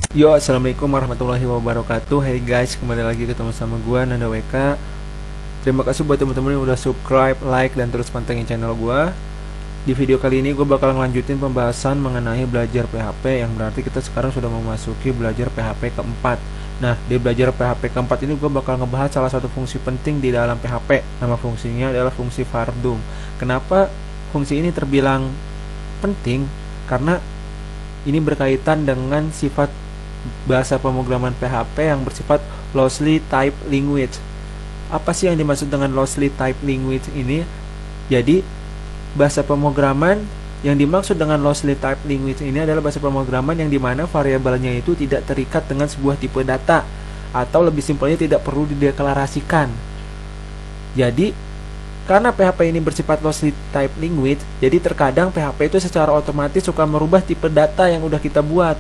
Yo, assalamualaikum warahmatullahi wabarakatuh. Hey guys, kembali lagi ketemu sama gua Nanda WK. Terima kasih buat teman-teman yang udah subscribe, like, dan terus pantengin channel gua. Di video kali ini gue bakal ngelanjutin pembahasan mengenai belajar PHP, yang berarti kita sekarang sudah memasuki belajar PHP keempat. Nah, di belajar PHP keempat ini gue bakal ngebahas salah satu fungsi penting di dalam PHP. Nama fungsinya adalah fungsi var_doom. Kenapa fungsi ini terbilang penting? Karena ini berkaitan dengan sifat bahasa pemrograman PHP yang bersifat loosely type language. Apa sih yang dimaksud dengan loosely type language ini? Jadi, bahasa pemrograman yang dimaksud dengan loosely type language ini adalah bahasa pemrograman yang dimana variabelnya itu tidak terikat dengan sebuah tipe data, atau lebih simpelnya tidak perlu dideklarasikan. Jadi, karena PHP ini bersifat loosely type language, jadi terkadang PHP itu secara otomatis suka merubah tipe data yang udah kita buat.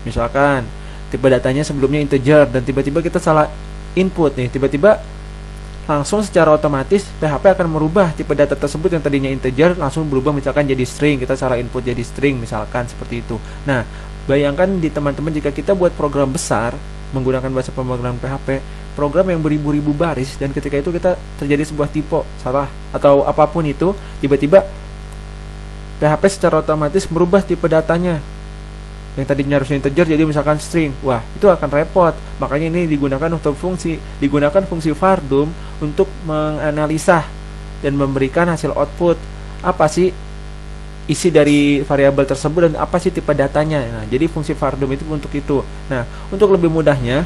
Misalkan tipe datanya sebelumnya integer dan tiba-tiba kita salah input nih, tiba-tiba langsung secara otomatis PHP akan merubah tipe data tersebut yang tadinya integer langsung berubah misalkan jadi string. Kita salah input jadi string misalkan seperti itu. Nah, bayangkan di teman-teman jika kita buat program besar menggunakan bahasa pemrograman PHP, program yang beribu-ribu baris, dan ketika itu kita terjadi sebuah tipe salah atau apapun itu, tiba-tiba PHP secara otomatis merubah tipe datanya yang tadinya harusnya integer jadi misalkan string. Wah, itu akan repot. Makanya ini digunakan fungsi var_doom untuk menganalisa dan memberikan hasil output. Apa sih isi dari variabel tersebut dan apa sih tipe datanya. Nah, jadi fungsi var_doom itu untuk itu. Nah, untuk lebih mudahnya,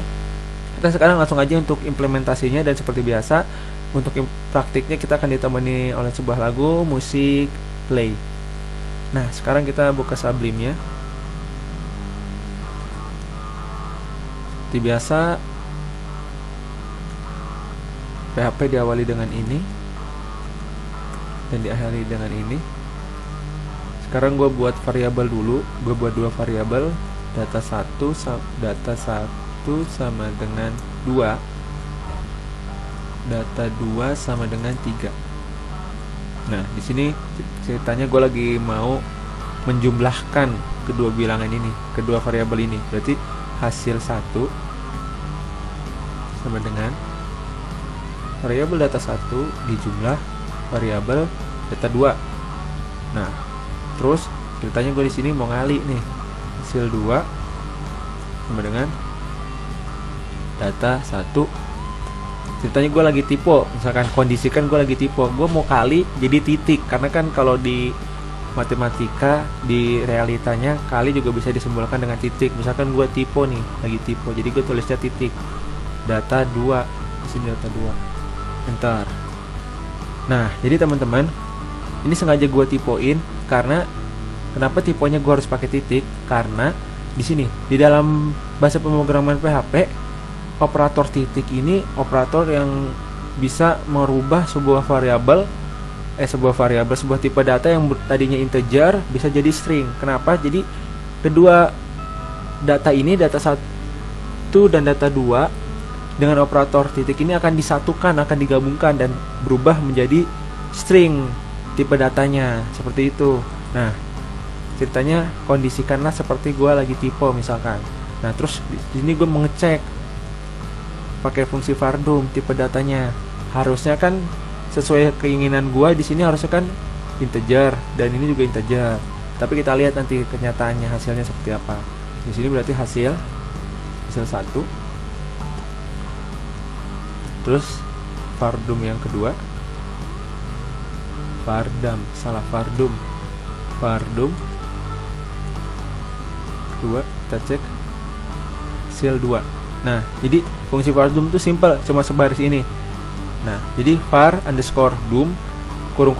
kita sekarang langsung aja untuk implementasinya, dan seperti biasa untuk praktiknya kita akan ditemani oleh sebuah lagu musik play. Nah, sekarang kita buka Sublime-nya. Seperti biasa, PHP diawali dengan ini dan diakhiri dengan ini. Sekarang gue buat variabel dulu. Gue buat dua variabel, data 1 sama dengan 2, data 2 sama dengan 3. Nah, di sini ceritanya gue lagi mau menjumlahkan kedua bilangan ini, kedua variabel ini. Berarti hasil 1 sama dengan variabel data 1 dijumlah variabel data 2. Nah, terus ceritanya gue di sini mau ngali nih, hasil 2 sama dengan data 1. Ceritanya gue lagi tipe, misalkan kondisikan gue lagi tipe, gue mau kali jadi titik, karena kan kalau di matematika di realitanya kali juga bisa disimbolkan dengan titik. Misalkan gue tipe nih, lagi tipe, jadi gue tulisnya titik data 2 di sini, data 2 enter. Nah, jadi teman-teman, ini sengaja gue tipoin karena kenapa tipenya gue harus pakai titik? Karena di sini di dalam bahasa pemrograman PHP, operator titik ini operator yang bisa merubah sebuah tipe data yang tadinya integer bisa jadi string. Kenapa? Jadi kedua data ini, data 1 dan data 2 dengan operator titik ini akan disatukan, akan digabungkan dan berubah menjadi string tipe datanya, seperti itu. Nah, ceritanya kondisikanlah seperti gue lagi tipe misalkan. Nah, terus di sini gue mengecek pakai fungsi var_doom tipe datanya. Harusnya kan sesuai keinginan gua, di sini harusnya kan integer dan ini juga integer. Tapi kita lihat nanti kenyataannya hasilnya seperti apa. Di sini berarti hasil 1. Terus var_doom yang kedua. var_doom kedua, kita cek hasil 2. Nah, jadi fungsi var_doom itu simple, cuma sebaris ini. Nah, jadi var_doom kurung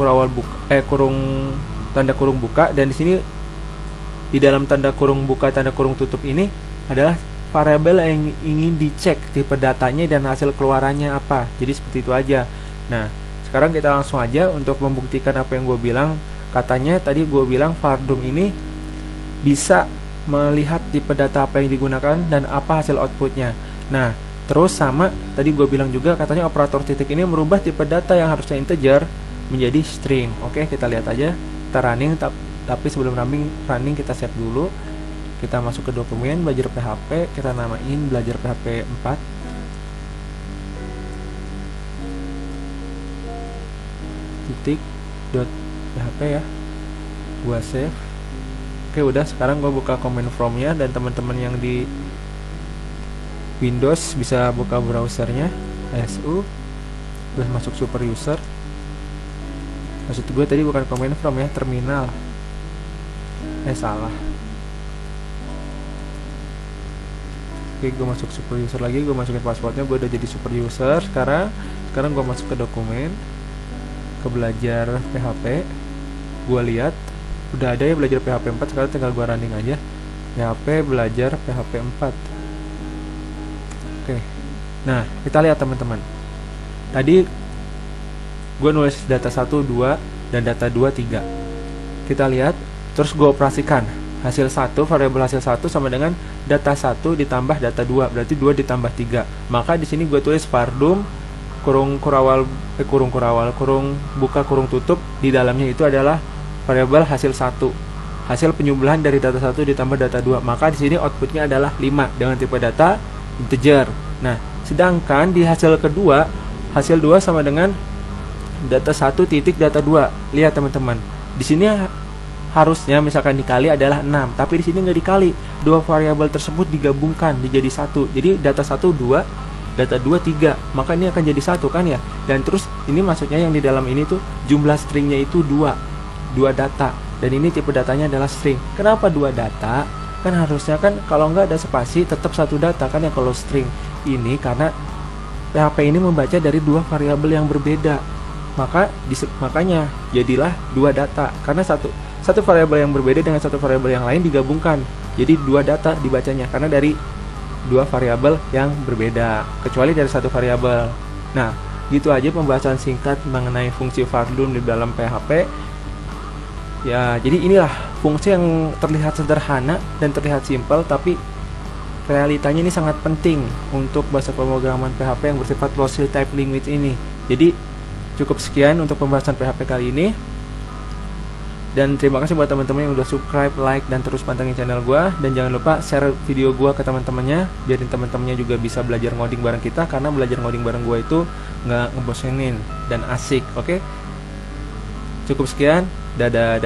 tanda kurung buka, dan di sini di dalam tanda kurung buka tanda kurung tutup ini adalah variabel yang ingin dicek tipe datanya dan hasil keluarannya apa. Jadi seperti itu aja. Nah, sekarang kita langsung aja untuk membuktikan apa yang gue bilang. Katanya tadi gue bilang var_doom ini bisa melihat tipe data apa yang digunakan dan apa hasil outputnya. Nah, terus sama tadi gue bilang juga, katanya operator titik ini merubah tipe data yang harusnya integer menjadi string. Oke, kita lihat aja. Kita running, tapi sebelum running kita save dulu. kita masuk ke dokumen belajar PHP, kita namain belajar PHP 4. Titik dot PHP ya, gua save. Oke, udah. Sekarang gua buka command from-nya, dan teman-teman yang di Windows bisa buka browsernya su, terus masuk super user. Maksud gue tadi bukan command from ya, terminal. Salah. Oke, gue masuk super user lagi, gue masukin passwordnya, gue udah jadi super user. Sekarang gue masuk ke dokumen, ke belajar PHP. Gue lihat udah ada ya belajar PHP 4. Sekarang tinggal gue running aja PHP belajar PHP 4. Oke, nah kita lihat teman-teman. Tadi gue nulis data 1, 2 dan data 2, 3. Kita lihat, terus gue operasikan hasil 1, variabel hasil 1 sama dengan data 1 ditambah data 2, berarti 2 ditambah 3. Maka di sini gue tulis vardum kurung buka kurung tutup, di dalamnya itu adalah variabel hasil 1, hasil penyumbelahan dari data 1 ditambah data 2. Maka di sini outputnya adalah 5 dengan tipe data integer. Nah, sedangkan di hasil kedua, hasil 2 sama dengan data 1 titik data 2. Lihat teman-teman, di sini harusnya misalkan dikali adalah 6, tapi di sini nggak dikali. Dua variabel tersebut digabungkan jadi 1. Jadi data 1 2, data 2 3. Maka ini akan jadi 1 kan ya. Dan terus ini maksudnya yang di dalam ini tuh jumlah stringnya itu 2 data. Dan ini tipe datanya adalah string. Kenapa 2 data? Kan harusnya kan kalau nggak ada spasi tetap 1 data kan ya kalau string. Ini karena PHP ini membaca dari 2 variabel yang berbeda. Makanya jadilah 2 data, karena satu variabel yang berbeda dengan satu variabel yang lain digabungkan. Jadi 2 data dibacanya karena dari 2 variabel yang berbeda, kecuali dari satu variabel. Nah, gitu aja pembahasan singkat mengenai fungsi vardum di dalam PHP. Ya, jadi inilah fungsi yang terlihat sederhana dan terlihat simpel, tapi realitanya ini sangat penting untuk bahasa pemrograman PHP yang bersifat closely typed language ini. Jadi cukup sekian untuk pembahasan PHP kali ini. Dan terima kasih buat teman-teman yang udah subscribe, like, dan terus pantengin channel gua. Dan jangan lupa share video gua ke teman-temannya, biarin teman-temannya juga bisa belajar ngoding bareng kita, karena belajar ngoding bareng gua itu nggak ngebosenin dan asik. Oke? Cukup sekian. Dadah.